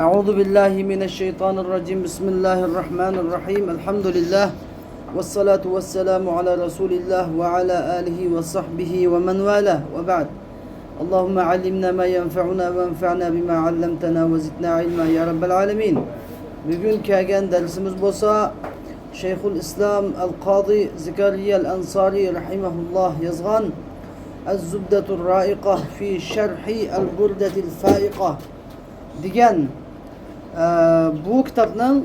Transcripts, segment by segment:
Euzu billahi mineşşeytanirracim. Bismillahirrahmanirrahim. Elhamdülillah. Ves salatu vesselamu ala Resulillah ve ala alihi ve sahbihi ve men valah. Ve ba'd. Allahumme allimna ma yenfa'una ve enfa'na bima allamtana ve zidna ilma ya rabbel alamin. Bugün kelgen dersimiz bolsa Şeyhül İslam el-Qadi Zekeriya el-Ensari rahimehullah yazgan Ez-Zubdetur Raiqa fi şerhi el-Burdetil Faiqa degan bu kitapның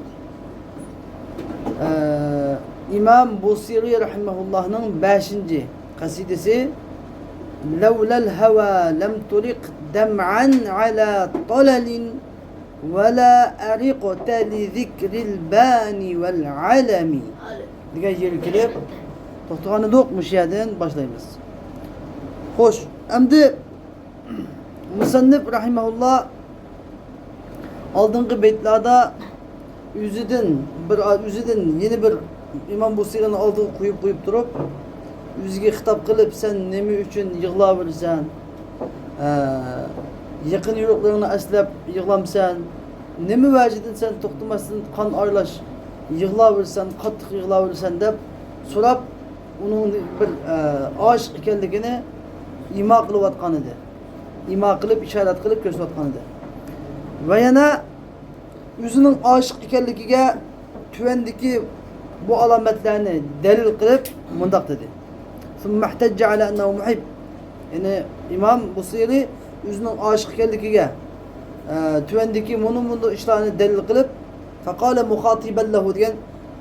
İmam Busiri rahimahullah'ның 5-ci kasidesi Levlel heva lem turik dem'an ala talalin ve la ariqte li zikril bani vel alemi degan yeri kelib to'xtagani yo'qmish yerdan boshlaymiz. Xo'sh, endi musannif rahimahullah aldığın beytlarda yüzüden yeni bir İmam Busiri'nin aldığı koyup durup yüzüge hitap kılıp sen nemi üçün yığılabilirsen, yakın yürüklerini eslep yığılamsan, nemi vecidin sen toxtumasın kan arlaş yığılabilirsen, kattık yığılabilirsen dep sorap onun bir aşık ikenligini ima kılıp atkan idi. İma kılıp, işaret kılıp gösterip atkan idi. Ve yana yüzünün aşık ikenligiga tüvendeki bu alametlerini delil kılıp mundaq dedi. ثُمَّ احْتَجَّ عَلَى أَنَّهُ مُحِبْ. Yani İmam Busiri yüzünün aşık ikenligiga tüvendeki bunu işlerini delil kılıp فَقَالَ مُخَاطِبًا لَهُ diyen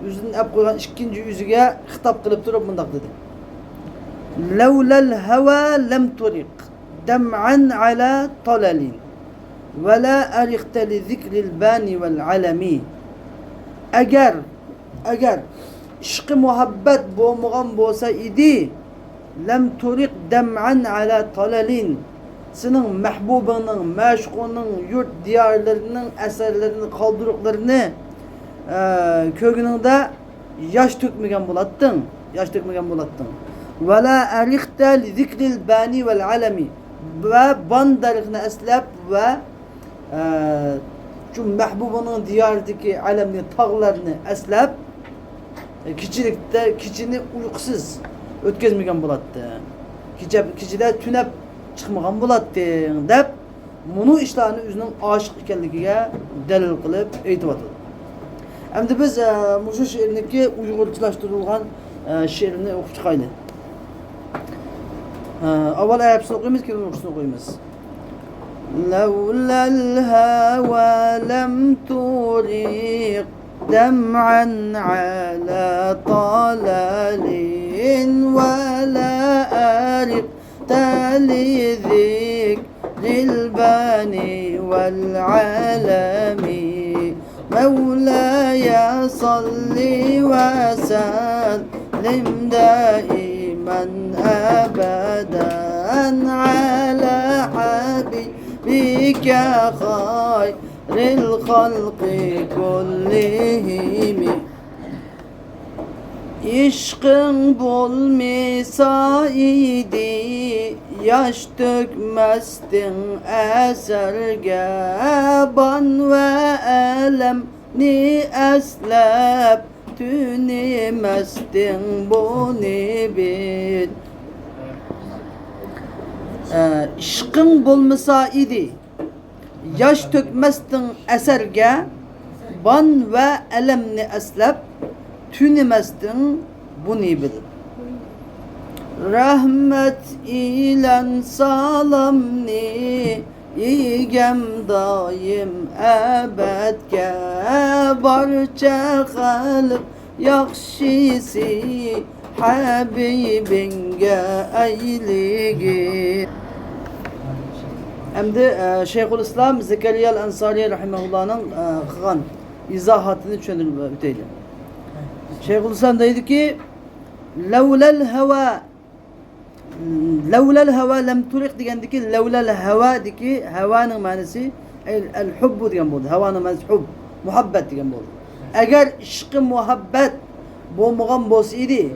yüzünün hep koygan ikinci yüzüge hitap kılıp durup mundaq dedi. لَوْلَ الْهَوَى لَمْ تُرِقْ دَمْعًا عَلَى طَلَلٍ ve la erikte li zikril bani vel alemi. Eğer işkı muhabbet boğmuğan bolsa idi lem turik dem'an ala talalin senin mehbubının, meşkunun, yurt diyarlarının eserlerini, kaldırıklarını kökününde yaş tökmegen bulattın. Ve la erikte li zikril bani vel alemi ve bandalıkını eslep ve şu mehbubunun diyardaki alemli tağlarını eslep kiçini uykusuz ötkezmegen bulattı. Kiçide tünep çıkmagan bulattı dep bunu işlerini üzünün aşık ikenligiga delil kılıp eytip atıldı. Endi biz muşu şiirniki uygurçulaştırılgan şiirini okup çıkaylı. Avval ayapsını okuyumuz, keyin uykusunu okuyumuz. لولا الهوى لم تريق دمعا على طلال ولا أرقت لذكر الباني والعالم مولاي صل وسلم دائما أبدا على حبيبك خير الخلق كلهم. İşkın bulmasa idi yaş dökmezdin eserge ban ve elemni eslep tünemezdin bunu bil. İşkın bulmasa idi yaş dökmezdin eserge ban ve elemni eslep tünemezdin bunu bil. Rahmet ilen salamni yigem daim ebedge barça halk yakşisi Habibinge eyligi. Endi Şeyhül İslam Zekeriya el-Ensari rahimahullah'ın kılgan izahatını düşündürüp öteydi. Şeyhül İslam dedi ki levlel heva lem turik degendiki levlel heva deki hevanın manası el-hubbu degen boldu. Hevanın manası hub, muhabbet degen boldu. Eğer işkı muhabbet bo'lmagan bo'lsa edi,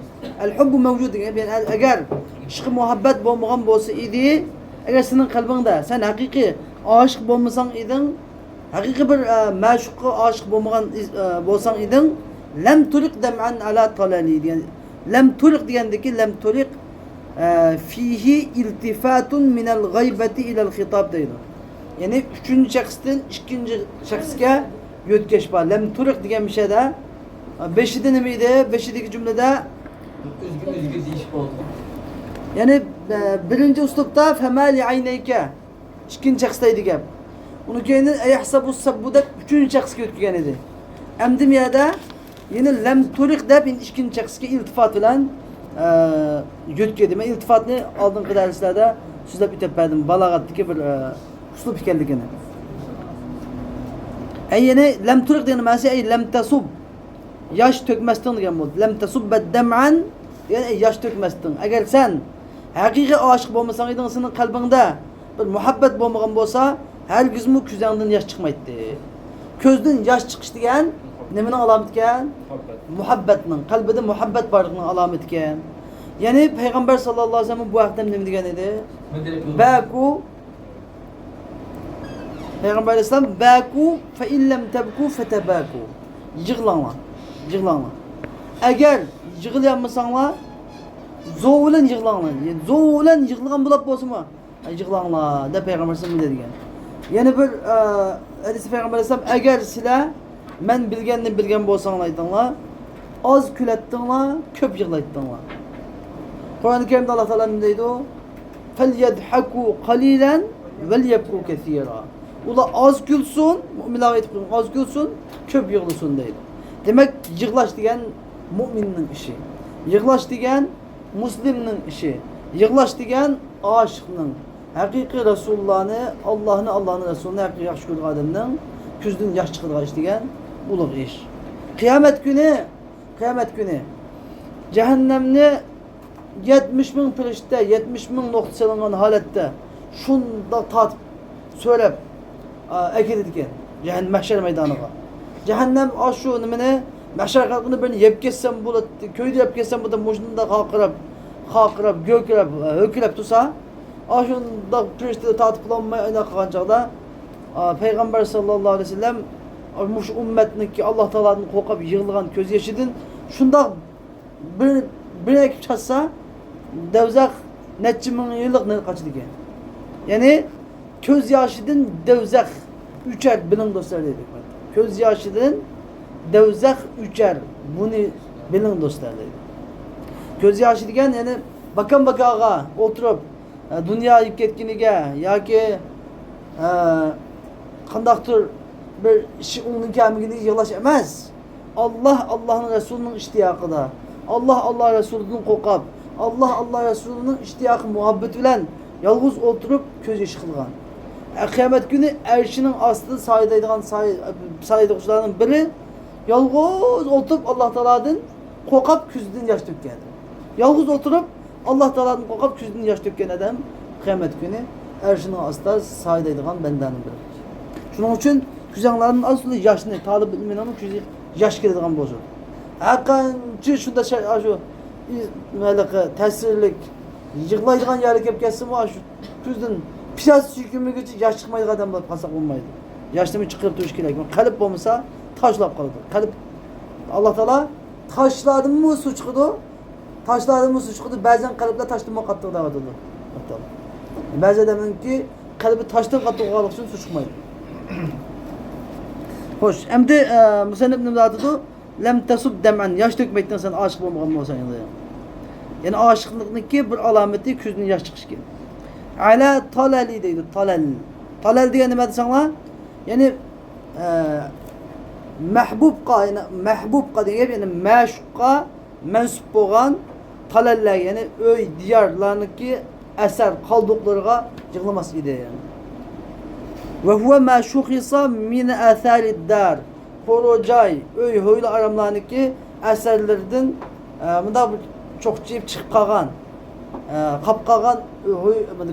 al-hubbu mavjud degan, ya'ni agar ishq muhabbet bo'lmagan bo'lsa edi, agar sening qalbingda sen haqiqiy oshiq bo'lmasang eding, haqiqiy bir ma'shuqqa oshiq bo'lmagan bo'lsang eding, lam tuliq dam'an ala talali degan. Lam tuliq degandiki, lam tuliq fihi iltifatun minal g'aybati ilal xitob deydi. Ya'ni uchinchi shaxsdan ikkinchi shaxsga yo'tkash bor. Lam tuliq degan bir şeyda beshida nima edi? Beshidagi jumlada üzgün deyiş oldu. ya'ni birinchi uslubda famali aynayka ikkinchi shaxsda edi gap. Uni keyin ayahsabu sabbu deb uchinchi shaxsga o'tgan edi. Endi bu yerda yine lam tuliq deb ikkinchi shaxsga iltifot bilan yo'tkadi. Men iltifotni oldingi darslarda so'zlab o'tib berdim. Balog'atdagi bir uslub ekanligini. Ya'ni lam tuliq degan ma'nosi lam tasub yosh to'kmasdan degan bo'ldi. Lam tasubba dam'an ya'ni yosh to'kmasdan. Agar sen haqiqiy oshiq bo'lmasang eding, sening qalbingda bir muhabbat bo'lmagan bo'lsa, hargizmi ko'zingdan yosh chiqmaydi. Ko'zdan yosh chiqish degan nimaning alomati ekan? Muhabbatning, qalbida muhabbat borligining alomati ekan. Ya'ni payg'ambar sallallohu alayhi vasallam bu vaqtda nima degan edi? Baku Peygamber Aleyhisselam baku fe illem tebku fetebaku. Yığlanlar. Yığlanlar. Eğer yığılayanmasanlar zoğulen yığlanlar. Yani zoğulen yığılan bulap olsun mu? Yığlanlar da Peygamber Aleyhisselam dedi yani. Yani bir hadisi Peygamber Aleyhisselam eğer sile men bilgenini bilgen bolsanlar aytыңlar, az külettiңlar, köp yığlaytыңlar. Kur'an-ı Kerim'de Allah Teala ne deydi o? فَلْيَدْحَكُوا قَلِيلًا وَلْيَبْكُوا كَثِيرًا. Ula az gülsün, müminler ayetip az gülsün, köp yığılsın deydi. Demek yığlaş degen müminin işi. Yığlaş degen Müslim'nin işi. Yığlaş degen aşıkның. Hakiki Resulullah'ını, Allah'ın Resulü'nü hakiki yaxşı görüp adamның küzdün yaş çıkıdığ iş degen ulug iş. Kıyamet günü cehennemni 70 bin pirişte, 70 bin nokta çalıngan halette şunda tatip söylep ekedikken cehennem mahşer meydanıga. Cehennem aşu nimene mahşer kalkını birini yep kessem bulat, köyde yep kessem bulat muşnunda kalkırıp, gökürüp, hökürüp tusa aşunda pirişte tatip bulanmaya ayna kalkancakda Peygamber sallallahu aleyhi ve sellem muş ümmetindeki Allah Teala'nın kokap yığılgan köz yaşıdın şunda bir ekip çatsa devzak netçi min yıllık ne kaçı diken. Yani köz yaşıdın devzak üçer bilin dostlar dedik. Köz yaşıdın devzak üçer bunu bilin dostlar dedik. Köz yaşı diken yani bakan bakağa oturup dünya yık ketkinige ya ki kandaktır bir işi onun kemigini yılaş emez. Allah'ın Resulü'nün iştiyakıda. Allah Resulü'nün kokap. Allah Resulü'nün iştiyakı muhabbet bilen yalğız oturup köz yaşı kılgan. Kıyamet günü erşinin aslı sayıda kuşlarının biri yalğız oturup Allah Teala'nın kokap küzdün yaş dökken. Yalğız oturup Allah Teala'nın kokap küzdün yaş dökken adam kıyamet günü erşinin aslı sayıdaydıgan bendenin biri. Şunun için küzanların aslı yaşını talip bilmenin küzü yaş geldiğin bozuldu. Hakançı şunda şu meleke tesirlik yığılaydigan yeri kep kessin var şu küzdün piyas hükümü geçi yaş çıkmaydı adamlar pasak olmaydı. Yaşlı çıkıp duruş gerek. Kalp olmasa taşlap kaldı. Kalp Allah Teala taşladı mı su çıkıyordu? Taşladı mı su çıkıyordu? Bazen kalpler taşlama kattığı da vardı. Bazen demek ki kalbi taştan kattığı kalıp için su çıkmaydı. Hoş. Hem de Musannif ibn Zatı'da lem tasub demen yaş dökmekten sen aşık olmagan olsan yani aşıklıktaki bir alameti küzünün yaş çıkış ki. Ala talali deydi. Talal diye ne desenler? Yani mehbubqa diye yani maşuqqa mensup olan talaller yani öy diyarlarındaki eser kaldıklarına yığılması idi yani. Ve huve ma şuhisa min atharid dar. Korocay, öy höyle aramlarındaki eserlerden bunda çok cip çıkıp kalgan, kap kalgan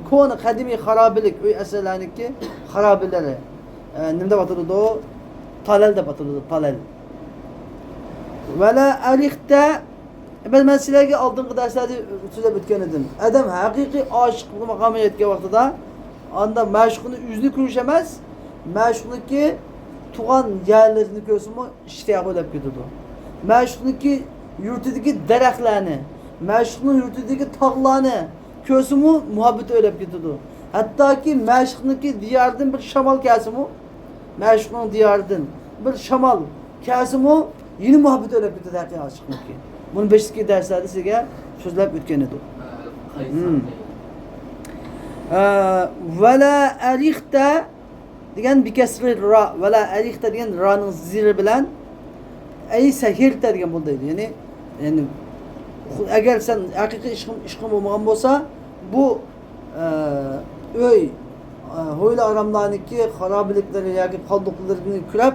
konu kadimi harabelik öy eserlerindeki harabeleri. Nimde batırdı o? Talel de batırdı, talel. Ve la erikte ben sizlerge aldığım dersleri söze bütken edim. Adam hakiki aşık bu makama yetki vaxtıda anda məşuqunu üzünü kürüşemez. Məşuqniki tuğan yerlerini görsün mü iştiyaq ölüp gidiyordu. Məşuqniki yurtudaki dərəxtlərini, məşuqnun yurtudaki tağlarını görsün mü muhabbeti ölüp gidiyordu. Hatta ki məşuqniki diyardan bir şamal gelsin mi? Məşuqnun diyardan bir şamal gelsin mi? Yeni muhabbeti ölüp gidiyordu həqiqi aşıqniki. Bunu 5-ki derslerde size sözlep ötken edir. Ve la erihte diyen bir kesri ra ve la erihte diyen ra'nın ziri bilen ey sehirte diyen buradaydı. Yani eğer sen hakiki işkım olmayan olsa bu öy hoyla aramlarındaki harabilikleri yani kaldıklarını kürep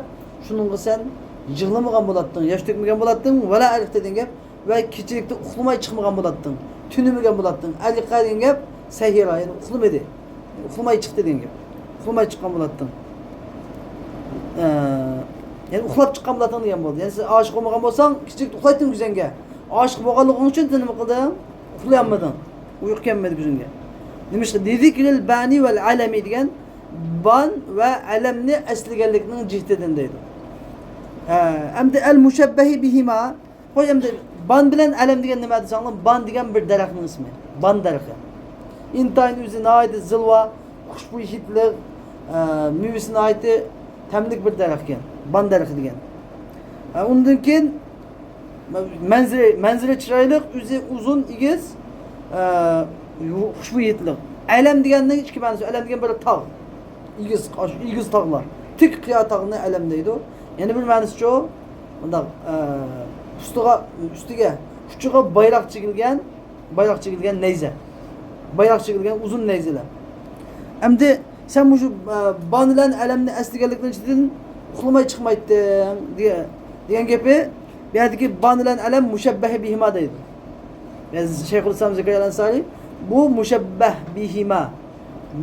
şununla sen yığılmagan bolattın, yaş dökmegen bolattın ve la erihte diyen gep ve kiçilikte uxlamay çıkmagan bolattın, tünümegen bolattın. Erihte diyen gep sehira yani uxlamadı. Uxlamay çıktı diyen gep. Uxlamay çıkan bolattın. Yani uxlap çıkan bolattın diyen boldu. Yani sen aşık olmagan bolsan kiçilikte uxlaytın güzenge. Aşık bolganlığın için nima qilding? Uxlayamadın. Uyku gelmedi güzenge. Demiş ki zikr bani vel alemi diyen ban ve alemni asligenlikning cihdeden deydi. Hem de el müşebbehi bihima. Hoy hem de ban bilen alem diyen nima desang, ban diyen bir daraxtning ismi. Ban daraxti. İntayın üzerine ait zılva, kuşbu hitler, müvisine ait temlik bir daraxt ekan. Ban daraxti degan. Undan keyin manzara chiroyli, o'zi uzun, igiz, kuşbu hitler. Alam deganning ichki ma'nosi, alam degan bir tog'. Igiz tog'lar. Tik qiyo tog'ni alam deydi. Yani bir ma'nosi shu. Bunda ustiga bayroq chigilgan neyze. Bayrak çekilgen uzun neyzeler. Hem de sen bu banılan elemni esligelikten içindin uxlamay çıkmaydın diyen gepi bir yerdeki banılan elem müşebbehi bihima deydi. Yani Şeyhülislam Zekeriya el-Ensari bu müşebbeh bihima.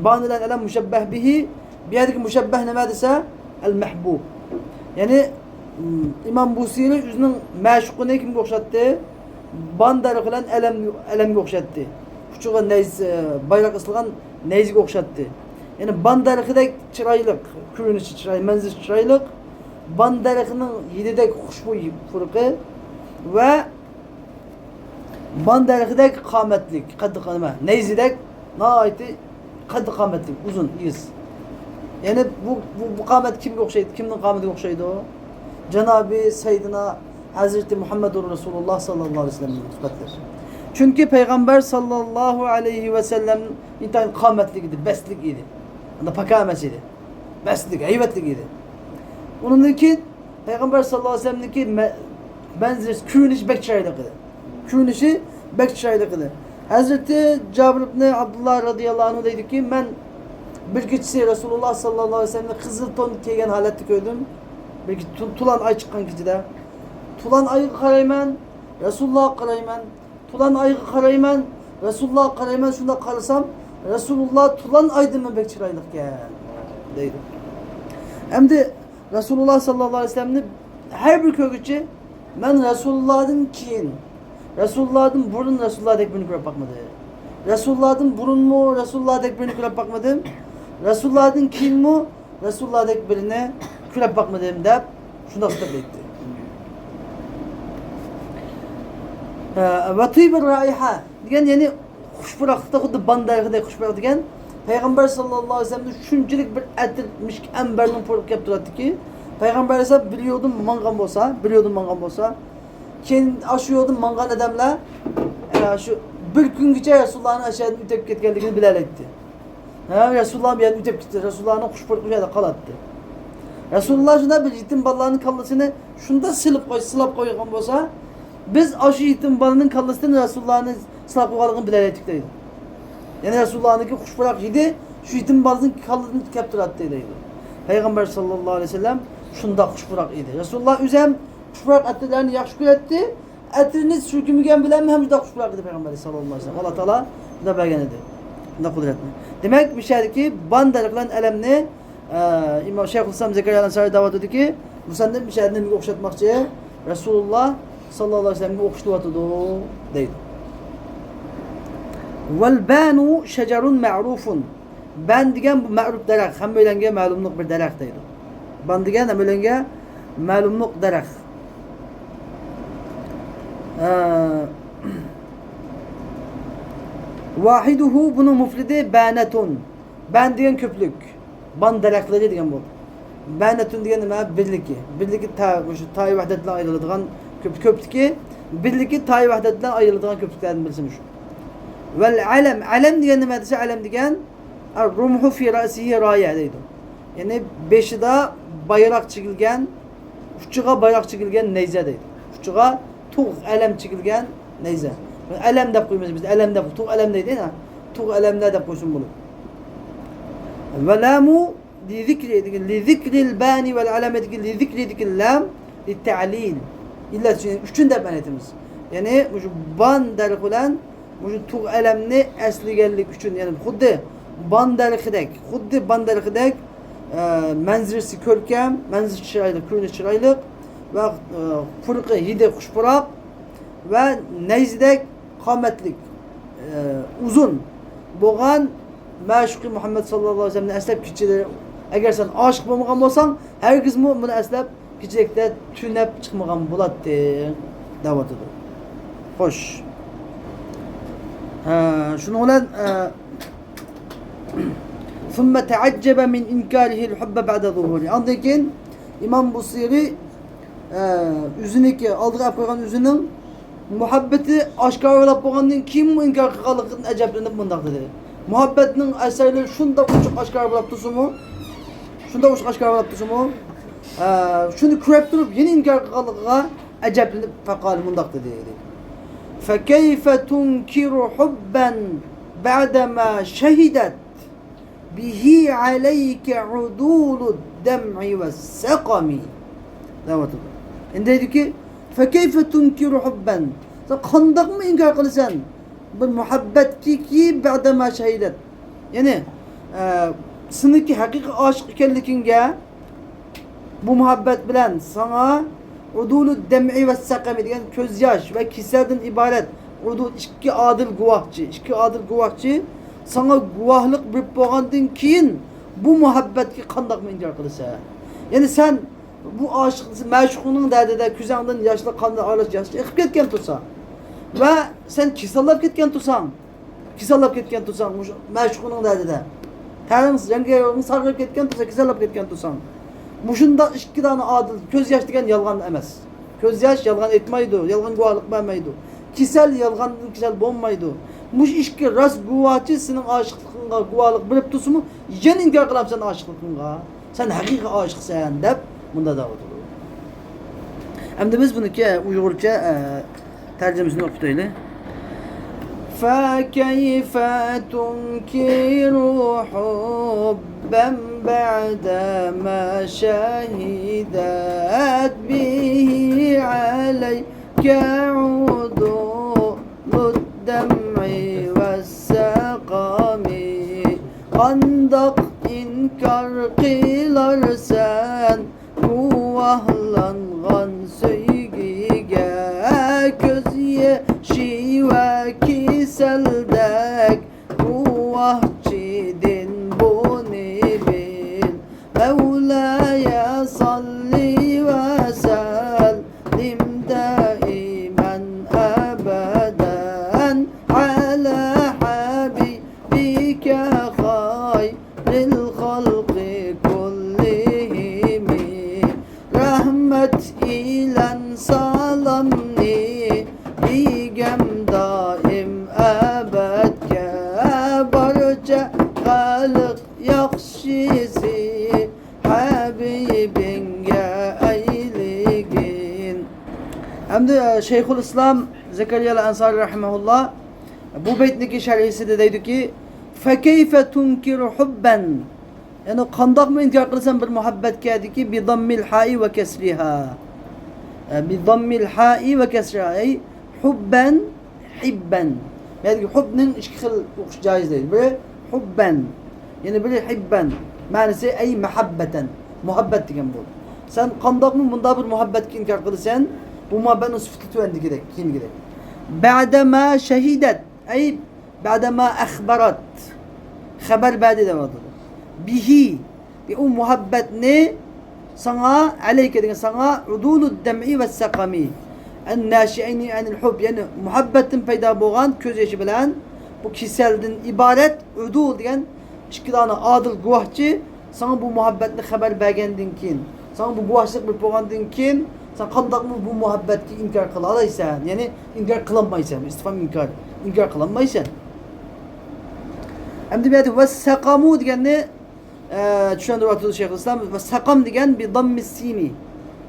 Banılan elem müşebbeh bihi bir yerdeki müşebbeh ne dese el-mehbub. Yani İmam Busiri yüzünün məşuqunu kimge okşattı? Bandarı kılan elem okşattı. Küçüğe bayrak ısılgan neyzik okşattı. Yani bandarıkıdaki çıraylık, kürünüşü çıraylık, menzil çıraylık, bandarıkının yedideki kuşbu fırkı ve bandarıkıdaki kametlik, kaddı kanıma, neyzideki naiti kaddı kametlik, uzun, yüz. Yani bu kamet kimge okşaydı, kimden kameti okşaydı o? Cenab-ı Seyyidina Hazreti Muhammedur Resulullah sallallahu aleyhi ve sellem'in sıfatları. Çünkü Peygamber sallallahu aleyhi ve sellem intihar kametlik idi, beslik idi. Onda pakamesiydi. Beslik, heyvetlik idi. Onunki Peygamber sallallahu aleyhi ve sellem'deki benzer kürünüş bekçaylık idi. Kürünüşü bekçaylık idi. Hazreti Cabir ibn Abdullah radıyallahu anh dedi ki ben bir gecesi Resulullah sallallahu aleyhi ve sellem'de kızıl ton giygen haletli gördüm. Bir tulan ay çıkan gecede. Tulan ayı karayman, Resulullah karayman. Tulan ayı karayman, Resulullah karayman şunda karısam, Resulullah tulan aydınmı bekçiraylık ya deydi. Hem de Resulullah sallallahu aleyhi ve sellem'de her bir kökücü ben Resulullah'ın kiyin, Resulullah'ın burun Resulullah'a dek birini kırıp bakmadı. Resulullah'ın burun mu Resulullah'a dek birini kırıp bakmadım. Resulullah'ın kiyin mu Resulullah'a dek birini kırıp bakmadım deyip şunda kitap etti. Ve tîbir raiha diyen yani kuşburakta kudu bandarıkta kuşburak diyen Peygamber sallallahu aleyhi ve sellem şunçilik bir etirmiş emberinin poruk yaptırattı ki Peygamber ise biliyordum mangan olsa kendi aşıyordum mangan adamla şu bir gün geçe Resulullah'ın aşağıdan ütep ketkenliğini bilal etti. Resulullah'ın bir yerden ütep gitti. Resulullah'ın kuşburuk bir yerde kalattı. Resulullah şuna bir yetim ballarının kallasını şunda sılap koygan olsa biz aşı yetim balının kallasını Resulullah'ın sılap koyganlığını bilal ettik deydi. Yani Resulullah'ın kuşburuk yedi şu yetim balının kallasını kaptırattı deydi. Peygamber sallallahu aleyhi ve sellem şunda kuşburuk idi. Resulullah üzem kuşburuk etlerini yakşı etti. Etiniz sürkümügen bilen mi hem de kuşburuk idi Peygamber sallallahu aleyhi ve sellem. Allah Teala da belgen idi. Da kudretli. Demek bir şeydi ki bandarıklan elemni İmam Şeyhülislam Zekeriya el-Ensari davet etti ki bu senden bir şeyden bir okşatmakçıya Resulullah sallallahu aleyhi ve sellem bir okşatuvatıdı deydi. Vel banu şecerun ma'rufun Ben degan bu ma'ruf daraxt, hamma o'ylanga ma'lumliq bir daraxt deydi. Ben degan hamma o'ylanga ma'lumliq daraxt. Vahiduhu bunun mufridi banetun. Ben degan köplük. Ban daraxtları degan bo'ldi. Banetun degan nima? Birligi. Birligi şu ta'i vahdatdan ayrıladigan köplüki. Birligi ta'i vahdatdan ayrıladigan köplüklerden birisi şu. Vel alem. Alem degan nima desa, alem degan ar-rumhu fi ra'sihi raya deydi. Yani beşida bayrak çekilgen, uçuğa bayrak çekilgen neyze deydi. Uçuğa tuğ alem çekilgen neyze. Alem dep koymuyoruz biz. Alem dep. Tuğ alem deydi ha. Tuğ alemler dep koysun bunu. Ve lamu li zikril bani vel alameti li zikri dikil lam li ta'lil. İlla üçün dep anetimiz. Yani şu ban derk olan şu tuğ alemni asli gellik üçün yani xuddi ban derkidek. Xuddi ban derkidek manzirsi körkem, manzir çıraylık, kürünü çıraylık ve fırkı hide kuşpurak ve neyzdek kametlik uzun boğan Məşuqi Muhammed sallallahu aleyhi ve sellem'in əslab küçüleri eğer sen aşık olmagan olsan her kız mı bunu əslab küçülükte tünep çıkmagan buladı davatıdır. Hoş. Şunu olan ثُمَّ تَعَجَّبَ مِنْ اِنْكَارِهِ الْحُبَّ بَعْدَ ظُهُورِ. Andaki İmam Busiri üzüneki aldığı yapılan üzünün muhabbeti aşkarılap boğanın kim inkar kıkalıkın eceblenip bundak dedi. Muhabbetinin eserleri şunda uçuk aşkarılap tutumu, şunda uçuk aşkarılap tutumu, şunu kürep durup yeni inkar kıkalıkına eceblenip fekal bundak dedi. فَكَيْفَ تُنْكِرُ حُبًّا بَعْدَمَا شَهِدَتْ bihi aleyke udulud dem'i ve sekami. Devam ediyor. Şimdi dedi ki fekeyfe tunkiru hubben. Sen kandak mı inkar kılsan? Bu muhabbet ki ba'dama şehidet. Yani sınıki hakiki aşık ikenlikinge bu muhabbet bilen sana udulud dem'i ve sekami diyen közyaş ve kiselden ibaret. Udul iki adil guvahçı sana guvahlık bir boğandın kiyin bu muhabbetki kandak mı inkar kılırsa. Yani sen bu aşık, meşhukunun derdede küzandın yaşlı kanlı ağırlık yaşlı ekip ketken tutsa ve sen kisallap ketken tutsan meşhukunun derdede terin rengi yorgun sargıp ketken tutsa kisallap ketken tutsan muşunda iki tane adil köz yaş degen yalgan emez. Köz yaş yalgan etmeydi, yalgan guvahlık vermeydi. Kisel yalgan kisel bonmaydı. Muş işki rast guvahçı senin aşıklığına guvahlık bilip tutsun mu? Yen inkar kılam sen aşıklığına. Sen hakiki aşıksan dep bunda da olur. Hem de biz bunu ki Uygurca tercümesini okutaylı. فَكَيْفَ تُنْكِرُ حُبًّا بَعْدَمَا شَهِدَتْ بِهِ عَلَيْكَ عُدُولُ الدَّمْعِ وَالسَّقَامِ. Kandak inkar kılarsan guvahlangan söygige göz yeşi ve kiseldek guvahçidin bunu bil. Mevla'ya salli ve sellim daimen ebeden ala habibike hayril halqi kullihimi. Rahmet ilen salamni digem daim ebedke barca halık yakşisi Habibinge eyligin. Hem de Şeyhülislam Zekeriya el-Ensari rahimahullah bu beytindeki şerhisi de deydi ki fekeyfe tunkiru hubben. Yani kandak mı inkar kılsan bir muhabbet kâdi ki bi dammil ha'i ve kesriha. Bi dammil ha'i ve kesriha. Ey hubben hibben. Yani hubnin iki xil okuş caiz değil. Böyle hubben. Yani böyle hibben. Manası ey muhabbeten. Muhabbet diyen bu. Sen kandak mı bunda bir muhabbet inkar kılsan bu muhabbetin sıfatı tüvendi gerek. Kim gerek? Ba'dema şehidet. Ey ba'dema akhbarat. haber verdi de vardı. Bihi o muhabbet ne? Sana aleyke diye sana udulud dem'i ve sakami. En naşi'ini anil hub yani muhabbetin peyda boğan köz yaşı bilen bu kiseldin ibaret udul diyen iki tane adil guahçı sana bu muhabbetli haber bergendin kin. Sana bu guahçılık bir boğandın kin. Sen kandak mı bu muhabbeti inkar kılalaysan yani inkar kılamaysan istifam inkar kılamaysan. Hem de bir ve sakamu diyen ne? Düşündür atıldı Şeyhülislam ve sakam diyen bir dammi sini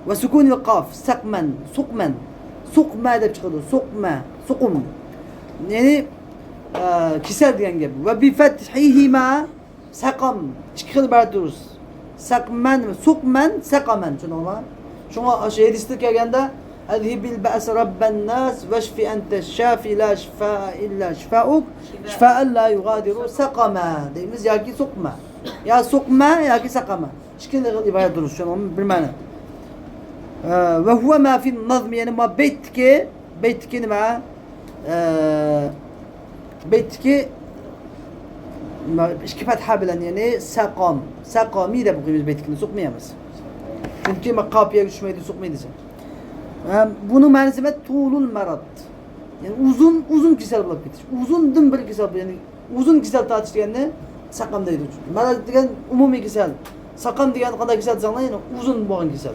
ve sukunil kaf sakmen sukmen sukma de çıkıyordu sukma sukum yani kisel diyen gibi ve bi fethihima sakam çıkıyor barduruz sakmen sukmen sakamen şuna şey hadiste gelende Ezhibil ba's rabben nas veşfi ente şafi la şifa illa şifauk şifaen la yugadiru sakama deyimiz ya ki sukma ya sukma ya ki sakama şekilde ibaret durur şu an bir mana ve huve ma fi nazm yani ma beytki ma beytki işki fetha bilen yani sakami de bu gibi beytkini sokmayamaz çünkü ma kapıya düşmeydi sokmaydı bunun manası ve tuğlul merat yani uzun kisel bulup bitiş uzun dımbır kisel yani uzun kisel tartış diyenle sakam deydi merat diyen umumi kisel sakam diyen kadar kisel zanla yani uzun boğan kisel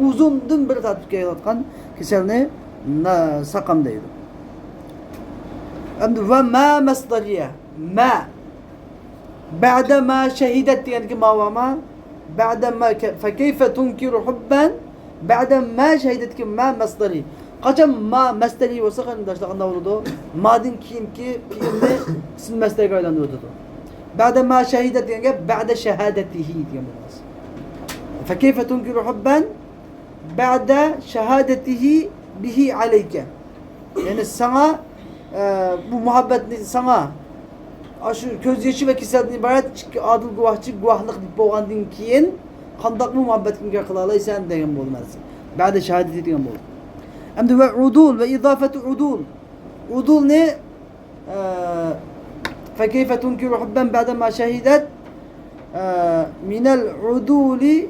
uzun dımbır tartış yaratkan kisel ne sakam deydi ve ma masdariye ma ba'da ma şehidet diyen ki mavama ba'da ma fekeyfe tunkiru hubben بعد ما شهدت ki ma masdari. Kaçam ma masdari olsa kan daştakanda oldu. Madin kim ki fiilde isim masdari kaylandırdı. بعد ما شهدت yani بعد şehadetihi diyor. فكيف تنكر حبا بعد şehadetihi bihi aleyke. Yani sana bu muhabbet sana aşı gözyaşı ve kiselden ibaret adil guvahçı guvahlık bir boğandın kiyin kandak mı muhabbet kim kılalay sen deyen bolmaz. Ba'de şehadeti diyen bol. Hem de ve udul ve idafetu udul. Udul ne? Fekeyfe tunkiru hubben ba'de ma şehidet minel uduli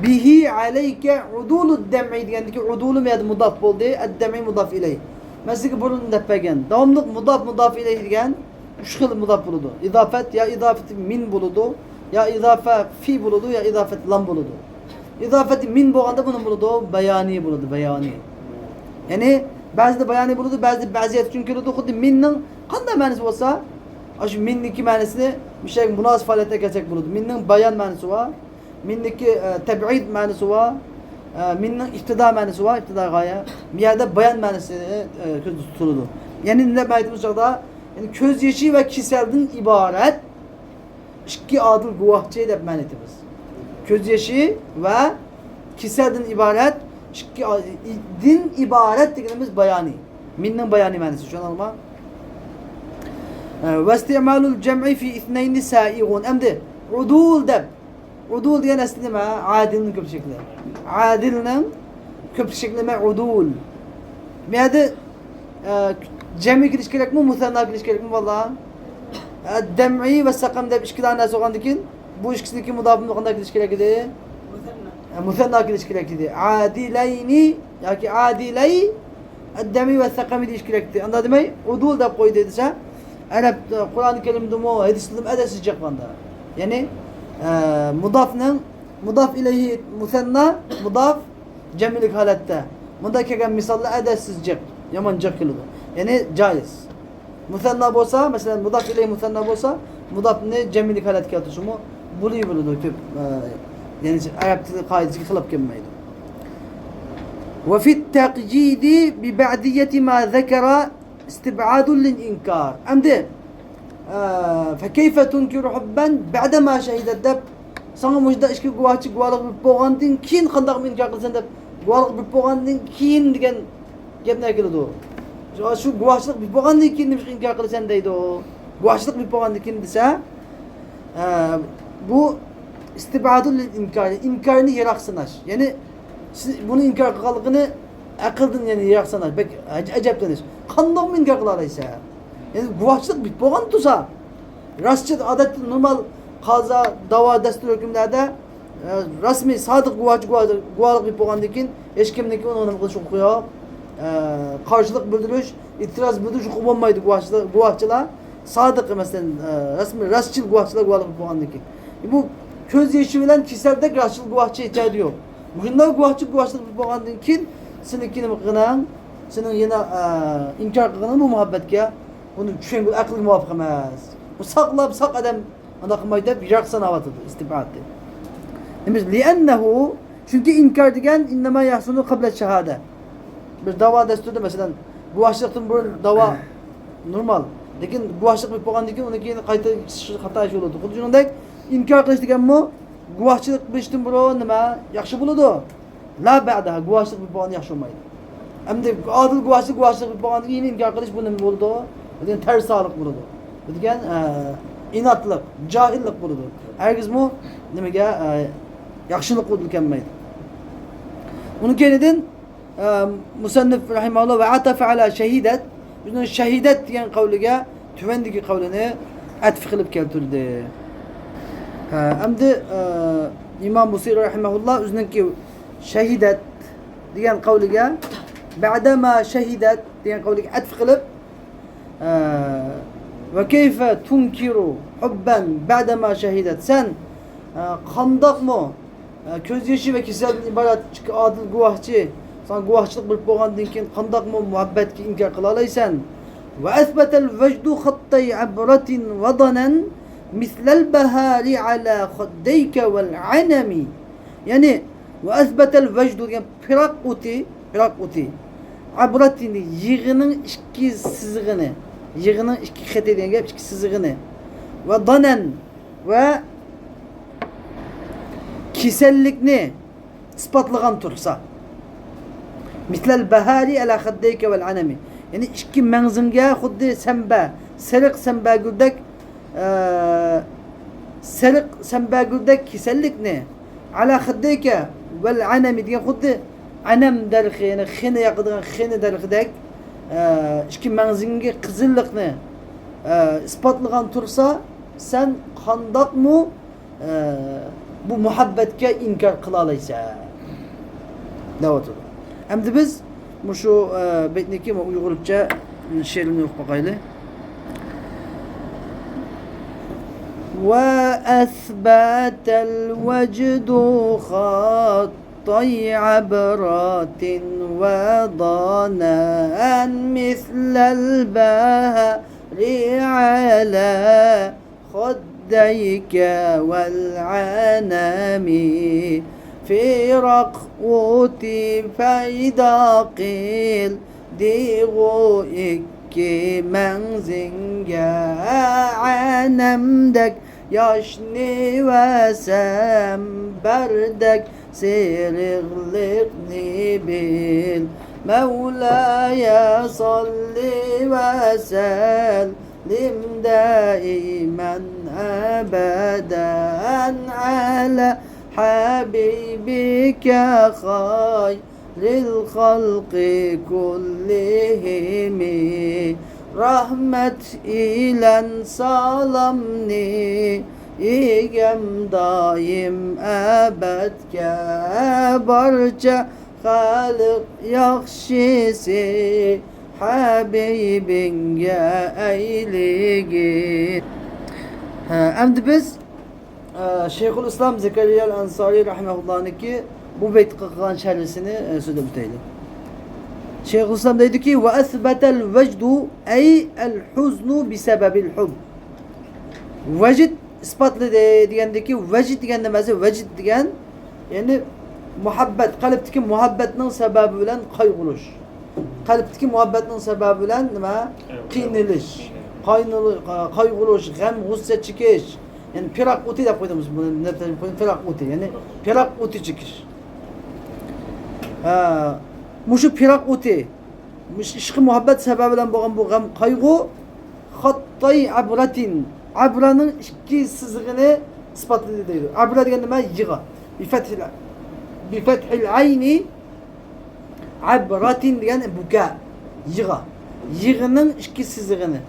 bihi aleyke udulu dem'i diyen ki udulu meyad mudaf bol diye dem'i mudaf ileyh. Mesela bunun da pegen. Devamlık mudaf ileyh diyen üç kıl mudaf buludu. İdafet ya idafeti min buludu. Ya izafe fi buludu ya izafet lam buludu. İzafeti min boğanda bunun buludu bayani buludu bayani. Yani bazı bayani buludu bazı çünkü buludu xuddi minnin qanday ma'nosi bo'lsa aşı minniki ma'nosini bir şey münasib holatda kelsak buludu. Minnin bayan ma'nosi var. Minniki teb'id ma'nosi var. Minnin iktida ma'nosi var. İktida g'oya. Bu yerda bayan ma'nosini ko'z tutuldu. Yani ne aytimiz chog'da yani ko'z yeshi va kiseldan iborat iki adil guvahçı deb man etimiz. Ko'z yaşı ve kiselden ibaret iki din ibaret deganimiz bayani. Minnin bayani ma'nosi şu anlama. Ve istimalul cem'i fi ithnayni sa'igun. Emdi udul deb. Udul diyen aslında adilin köp şekli. Adilin köp şekli ma udul. Miyade cem'i gidiş gerek mi? Musanna gidiş gerek mi? Vallahi. Dem'i ve sakam deb iki tane soğandıkin. Bu ikisindeki mudafın kadar gidiş gerek idi. Musanna gidiş gerek idi. Adileyni ya ki adiley dem'i ve sakam gidiş gerekti. Anladın mı? Udul deb koydu dediyse. Arap Kur'an-ı Kerim'de mu hadislerim edesi cevabında. Yani mudaf ileyhi musanna mudaf cem'ilik halatta. Bunda kegen misalla edesiz cep. Yaman cep kılıdı. Yani caiz. Musanna bolsa mesela mudaf ileyhi musanna bolsa mudaf ne cem'ilik halat kıyatı mu buluyor tüp yani Arap dili kaidesi khilaf gelmeydi. Ve fi taqjidi bi ba'diyeti ma zekara استبعاد للإنكار أمده فكيف تنكر حبا بعدما شهد الدب sana müjde işki guahçı gualık bir boğandın kin kandak mı inkar kılsan da gualık bir boğandın kin diyen gep ne kıldı o şu guahçılık bir boğandın kin demiş inkar kılsan deydi o guahçılık bir boğandın kin dese bu istibadul inkar inkarını yeraksınaş yani bunu inkar kılgını akıldın yani yeraksınaş pek acayip denir kandak mı inkar kılaraysa yani guahçılık bir boğan tusa Rastçı adet normal qaza, dava, dastur hükümlerde rasmi sadık guvalık bir bolgandan keyin hech kimniki onu nima qilish huquqi yo'q. Qarshilik bildirish, itiroz bildirish huquqi bo'lmaydi guvohchilar. Sadık mesela rasmi rastçıl guvohchilar guvohlik bo'lgandan keyin. Bu ko'z yeshi bilan kesaldek rastçıl guvohchi aytadi yo'q. Bunday guvohchilik bo'lgandan keyin seniki nima qilgan? Senin yana inkar qilganing bu muhabbatga buni tushungul aqlga muvofiq emas. Bu saqlab saq adam ana qilmaydi deb yiroq sanavatıdır istibaddi. Demek li'annehu çünkü inkar degan innama yahsunu qabla shahada. Bir dava dasturida mesela guvohchilikdan burun dava normal. Lekin guvohchilik bo'lib bo'lgandan keyin uni keyin qayta xato ish bo'ladi. Xuddi shuningdek inkar qilish deganmi guvohchilik qilishdan burun nima yaxshi bo'ladi? La ba'daha guvohchilik bo'lib bo'lgan yaxshi bo'lmaydi. Endi adil guvohchilik bo'lib bo'lgandan keyin inkar qilish bu nima bo'ladi? Degan tarsalik bo'ladi. Bu degan inatlik, jahillik bo'ladi. Hargizmi nimaga yaxshilik qilganmaydi. Uni keyindan musannif rahimahulloh va atafa ala shahidat, buni shahidat degan qavliga tuvandagi qavlini atf qilib keltirdi. Endi Imom Busiri rahimahulloh o'ziniki shahidat degan qavliga ba'dama shahidat degan qavliga atf qilib va kayfa tunkiru hubban ba'dama shahidat sen qandoqmi ko'z yoshi va kasaldan iborat adil guvohchi sen guvohchilik bilib bo'lgandan keyin qandoqmi muhabbatga inkor qila olasan va asbatal vajdu khattay abratin wadanan mislal bahari ala khaddayka wal anami yani va asbatal vajdu degan piroq o'ti abratini yig'ining ikki sizig'ini yig'ining ikki xati degan gap ikki sizig'ini va danan va kasallikni isbotlagan tursa mislal bahari ala khaddayka wal anami yani ikki mangzinga xuddi sariq sambagurdek kasallikni ala khaddayka wal anami degan xuddi anam darxi yani xina yoqadigan xina darxidek ikki mangzinga qizillikni isbotlagan tursa sen qandoqmi bu muhabbatga inkar qila olaysan. Da'vat. Endi biz shu baytniki uyg'urcha she'rni o'qib qo'yaylik. Wa asbatal wajdu khattay abratin wa danan mislal bahri ala خديك والعنم في رقوتي فإذا قيل ديغو إكي منزنجا عنمدك يشني وسم بردك سيرغلقني بال مولاي صلي وسلم دائما أبدا على حبيبك خير الخلق كلهم رحمة إلى صلمني إيجم دايم أبدك برجة خالق يخشيسي Habibinge eyligi. Endi biz Şeyhülislam Zekeriya el-Ansari rahimahullah'niki bu beyt qilgan sharhisini so'zlab o'taylik. Şeyhülislam deydi ki ve esbetel vecdu ey el-huznu bisebebil hub. Vecid isbatlı degandeki vecid degan nimasi? Vecid degan yani muhabbet, qalbdagi muhabbatning sababi bilan qayg'urish. Qalbdagi muhabbatning sababi bilan nima? Qiynalish, qayg'urish, g'am, g'ussa chekish. Yani piroq o'ti deb qo'ydimiz buni. Piroq o'ti, ya'ni piroq o'ti chekish. Mushu piroq o'ti, ishqi muhabbat sababi bilan bo'lgan bu g'am, qayg'u xattay abratin. Abraning ikki sizig'ini isbotladi deydi. Abra degan nima? Yig'a. Bi fathil ayni abratin degan buka, yig'a. Yig'ining ikki sizig'ini.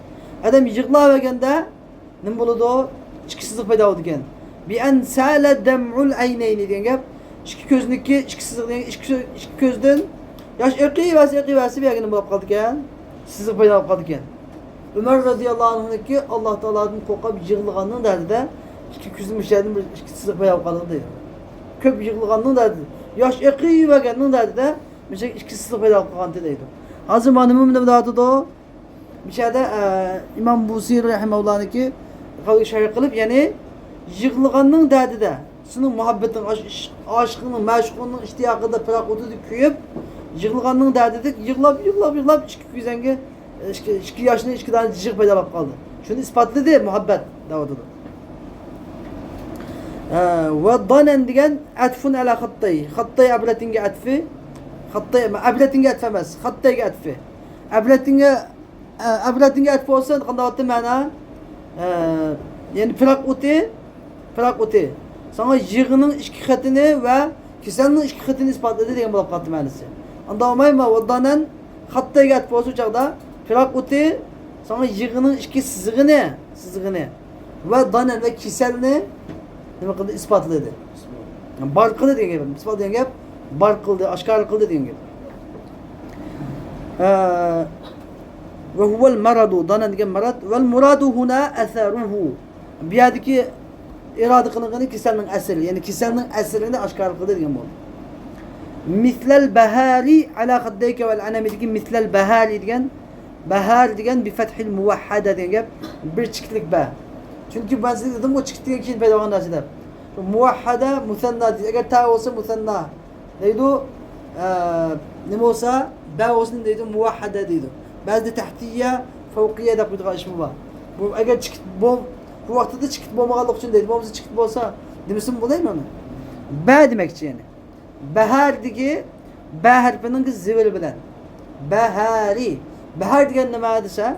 Adam yig'lavaganda nim boludu o? İçkisizlik payda oldu gen. Bi en sale dem'ul ayneyni diyen gap. İki gözniki içkisizlik diyen iki gözden yaş eqivasi bir yerine bulup kaldı gen. Sizlik payda olup kaldı gen. Ömer radıyallahu anh'ınki Allah Teala'nın kokab yığılğanının derdi de iki gözün müşahidin bir içkisizlik payda olup kaldı değil. Köp yığılğanının derdi. Yaş eqivaganının derdi de mesela içkisizlik payda olup kaldı değil. Hazır manımın da dağıtı da o. Bir şeyde İmam Busiri rahimehullah'ınki şerh kılıp yani yığılğanının derdi de senin muhabbetin, aşkının, meşkunun iştiyakında pırak küyüp yığılğanının derdi de yığılap içki güzenge içki yaşında içki tane cicik payda olup kaldı. Şunu ispatladı muhabbet dağıtı da. Ve danen diyen atfun ala hattayı. Hattayı abletinge atfi. Hattayı abletinge atfemez. Hattayı atfi. Abletinge atfi olsa kandavatı mana yani pırak uti. Sana yığının işkikatini ve kiselinin işkikatini ispatladı diyen bulup kaldı manası. Anda olmayma ve danen hattayı atfi olsa uçakta pırak uti sana yığının işkisizliğini ve danen ve kiselini demek ki ispatladı. Yani bar kıldı diyen gibi. İspat diyen gibi bar kıldı, aşkar kıldı diyen gibi. Ve huvel maradu, danen diyen marad. Vel muradu huna eseruhu. Biyadiki irade kılığını kiselinin eseri. Yani kiselinin eserini aşkar kıldı diyen bu. Mislel behari ala haddeyke vel anemidiki mislel behari diyen. Behar diyen bi fethil muvahhada diyen gibi. Bir çiftlik be. Çünkü ben size dedim o çıktığı için pedavan dersi der. Muvahhada musanna diye. Eğer ta olsa musanna. Neydi? Ne olsa ba olsun neydi? Muvahhada deydi. Bazı tahtiye, fevkiye de kuyduğu işmi var. Bu eğer çıktı bu vakti de çıktı bombalık için deydi. Bomba çıktı olsa demesin bu değil mi onu? Ba demek için yani. Bahar digi ba harfinin ki zivil bilen. Bahari. Bahar diyen ne madese?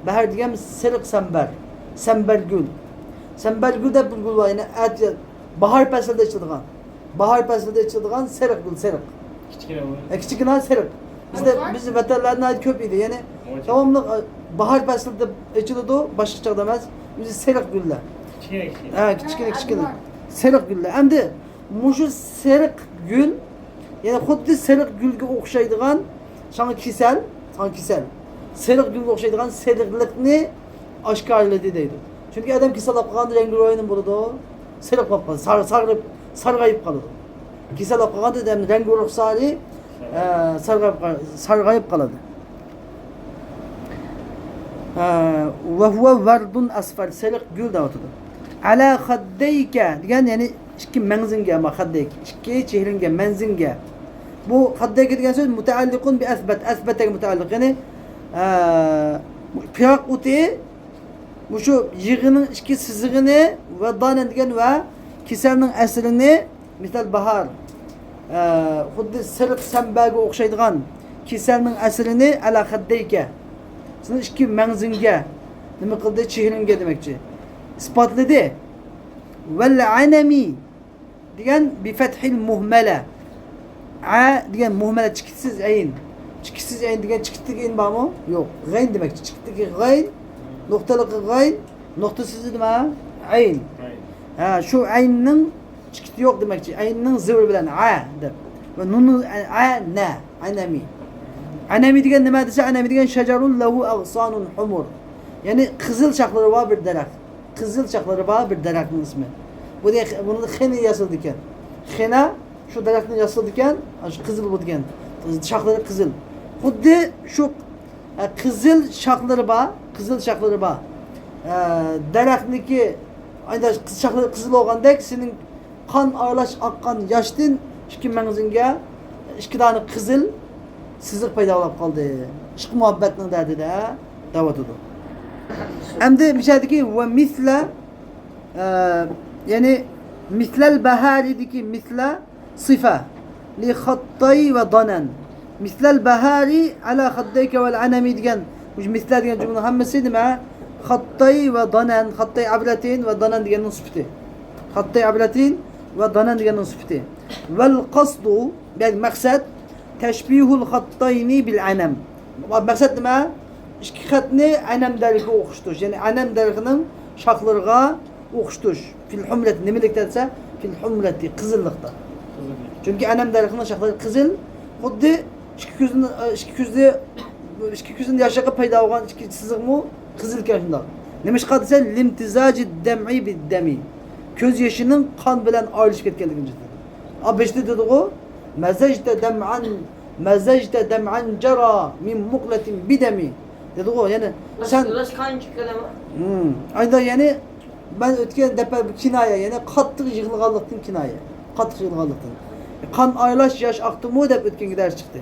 Bahar diyen sırık sember. Sembergül. Sembergül de bir gül var. Yani bahar pesilde içildiğin. Bahar pesilde içildiğin serık gül, serık. Küçükler serık. Biz veterlerine ait köpüydü. Yani devamlı bahar pesilde içildi o, başka çık demez. Biz serık güller. Küçükler. Serık güller. Hem de muşu serık gül, yani xuddi serık gülge okşaydığın sana kisel. Serık gülge okşaydığın seriklikni aşkarladı deydi. Çünkü adam kisel yapqandı rengi oyunun buludu. Serık yapqandı, sargayıp kalıdı. Kisel yapqandı adam rengi ruhsari sargayıp kalıdı. Ve huve verdun asfar, serık gül dağıtıdı. Ala haddeyke, diyen yani iki menzinge ama haddeyke, iki çehringe, menzinge. Bu haddeyke diyen söz müteallikun bi esbete müteallik. Yani pirak uti bu şu yığının iki sızığını ve danen diyen ve kiserinin eserini misal bahar xuddi sırık sembagi okşaydığan kiserinin eserini ala haddeyke. Sonra iki menzinge demek kıldı çehringe demekçi. İspatladı. Vel anemi diyen bi fethil muhmele. A diyen muhmele çıkıtsız ayin. Çıkıtsız ayin diyen çıkıttık ayin var mı? Yok. Gayn demek. Çıkıttık gayn. Noktalık gayn. Noktasız demek ayin. Şu ayinin çıkıtı yok demekçi. Ayinin zıvır bilen a der. Ve nunu a ne. Anemi. Anemi diyen ne madese? Anemi diyen şecerun lehu ağsanun humur. Yani kızıl çakları var bir derak. Kızıl çakları var bir derakın ismi. Bunu da kheni yazıldıkken. Khena şu derakın yazıldıkken, şu kızıl bu diken. Çakları kızıl. Xuddi şu kızıl çakları var, Derakniki aynı çakları kızıl olgandek senin kan ağlaş akkan yaştın iki menzinge iki tane kızıl sızık payda olup kaldı. Işık muhabbetinin derdi de davet oldu. Hem de bir şey dedi ki ve misle yani mislel beharideki misle sıfa li hattay ve danen mislel behari ala haddeyke vel anemi diyen bu misle diyen cümlenin hemmesiydi mi? Hattay ve danen, hattay ablatin ve danen diyenin sıfatı. Hattay ablatin ve danen diyenin sıfatı. Vel kasdu yani maksat teşbihul hattayni bil anem. Maksat ne? İki hatni anem dergi okuştur. Yani anem derginin şaxlarga oxştuş. Fil humreti nimelikte dese fil humreti kızıllıkta. Çünkü anem darıqının şaxları kızıl. Xuddi ikki ko'zini yashaga paydo bo'lgan ikki chiziqmi qizil kashunda. Nimishqa desa limtizaji dam'i bid-dami. Ko'z yashining qon bilan ayrılışıp ketganligini dedi. Abeshda dedi-ku mazajta dam'an jara min muqlatin bidami. Dedi-ku yani sen Kanchi kalama. Ayda yani ben ötken defa bir kinaya yani qattiq yig'ilganlikdan kinaya. Qattiq yig'ilganlikdan. Qon ayrılash yaş aqtimi deb ötken gider çıktı.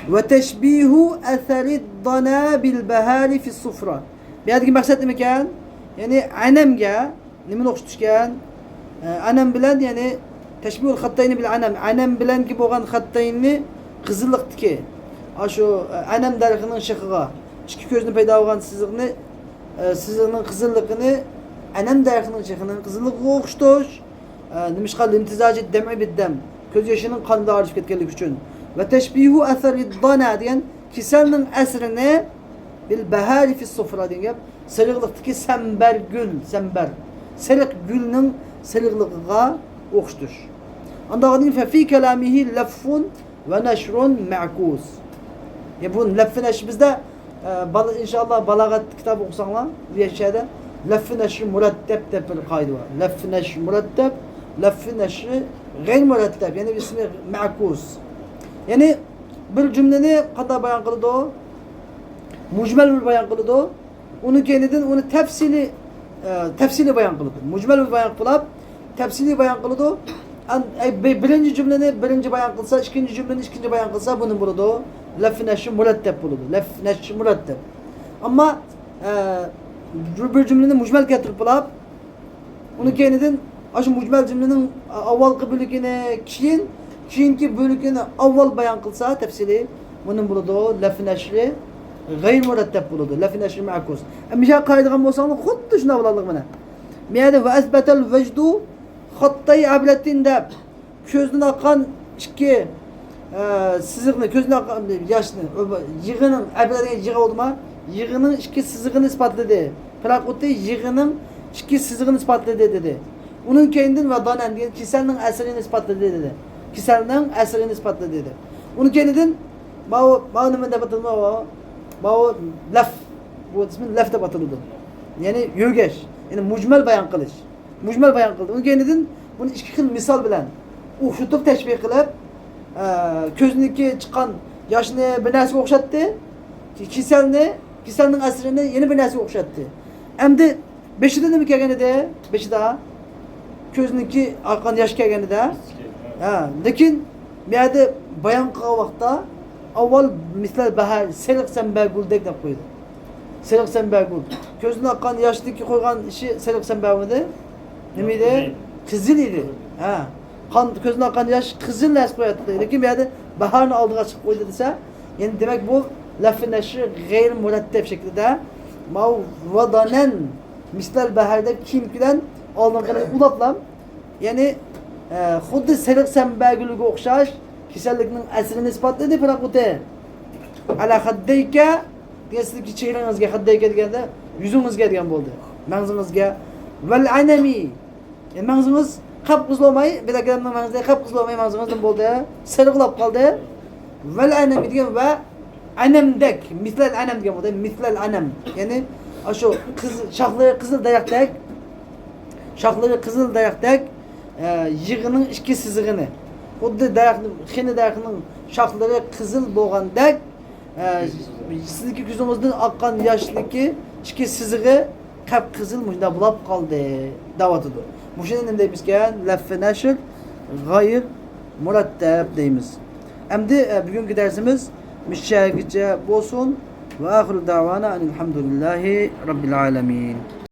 Ve teşbihu eserid dana bil behari fi sufra. Bir adaki maksat nima ekan? Yani anemga nimani o'qitishgan? Anam bilan yani teşbihul xattayni bil anam. Anam bilan ki bo'lgan xattayni qizillikdiki. Shu anam daraxining shiqiga ikki ko'zni paydo bo'lgan siziqning qizilligini anam daraxining shiqining qizilligiga o'xshatish. Nimishqa imtizaji dam'i bid-dam. Ko'z yoshining qonda arishib ketganligi uchun. Ve teşbihu eserid dana diyen kiselnin esrini bil behari fi sufra diyen gap. Sarıqlıqdaki sember gül, sember. Sarık gülünün sarıqlığına oxştuş. Anda diyen fe fi kelamihi leffun ve neşrun ma'kus. Ya bu leffin neşr bizde inşallah balagat kitabı okusanlar bir şeyde leffin neşr muretteb de bir kaydı var. Leffin neşr muretteb, leffin neşr gayr muretteb. Yani ismi ma'kus. Yani bir cümleni kadar bayan kılıdı o, mucmel bir bayan kılıdı o, onu kendiden onu tefsili bayan kılıdı. Mucmel bir bayan kılıp, tefsili bayan kılıdı o. Birinci cümleni birinci bayan kılsa, ikinci cümleni ikinci bayan kılsa bunun buludu o. Lef-i neşri muretteb buludu. Lef-i neşri muretteb. Ama bir cümleni mucmel getirip bulup, onu kendiden aşı mucmel cümlenin avval kıbülükine keyinki bölükünü avval bayan kılsa tefsili bunun buludu lef-i neşri gayr muretteb buludu. Lef-i neşri ma'kus. Emişe kaydıgan bolsanız xuddi şuna bulalım bana. Meyade ve esbetel vecdu xattayı ablettin deb közden akan iki siziqni közden akan yaşını yığının ablettin yığı oldu mu? Yığının iki siziqini ispatladı. Prakut'ta yığının iki siziqini ispatladı dedi. Onun kendin ve danen diyen kiselinin eserini ispatladı dedi. Kiselinin eserini ispatladı dedi. Onun kendin bağ nimende batılma o. Bağ laf. Bu ismin laf da batıldı. Yani yögeç. Yani mucmel bayan kılış. Mucmel bayan kıldı. Onun kendin bunu iki xil misal bilen uxşutup teşbih kılıp közündeki çıkan yaşını bir nesli okşattı. Kiselinin eserini yeni bir nesli okşattı. Hem de beşide de mi kelgeni de? Beşi daha. Közündeki akan yaş kelgeni de. Lekin bir yerde bayan kılan vakta avval misal bahar selik sembegul dek koydu. Selik sembegul. Közüne akan yaştaki koygan işi selik sembegul'du. Ne miydi? Kızıl idi. Közüne akan yaş kızıl nes koyadı. Lekin bir yerde baharını aldığı açık koydu dese yani demek bu laf-ı neşri gayr muretteb şekilde vadanen misal baharda kimkilen aldığını ulaplam yani xuddi selik sembegul'ga o'xshash kasallikning asrini isbotlaydi Prakute. Ala haddayka deysizki chehrangizga haddayka deganda yuzingizga degan bo'ldi. Mag'zingizga val anami. Mag'zingiz qap-qizlamay, bilaklarning mag'zida qap-qizlamay mag'zingizdan bo'ldi. Siriqlab qoldi. Val anami degan va anamdak, mislal anam degan bo'ldi. Mislal anam. Ya'ni shu shoxlari qizil daraxtdek, shoxlari qizil daraxtdek yığının iki siziğini. Xuddi xini daraxtning shoxlari qizil bo'lgandek sizniki ko'zingizdan oqqan yoshliki iki sizig'i qap-qizil munda bulab qoldi da'vatidir. Mushuni nima deymiz ekan? Laf-i nashr g'ayr murattab deymiz. Endi bugungi darsimiz mishchagicha bo'lsin. Va axiru da'vana alhamdulillahi robbil alamin.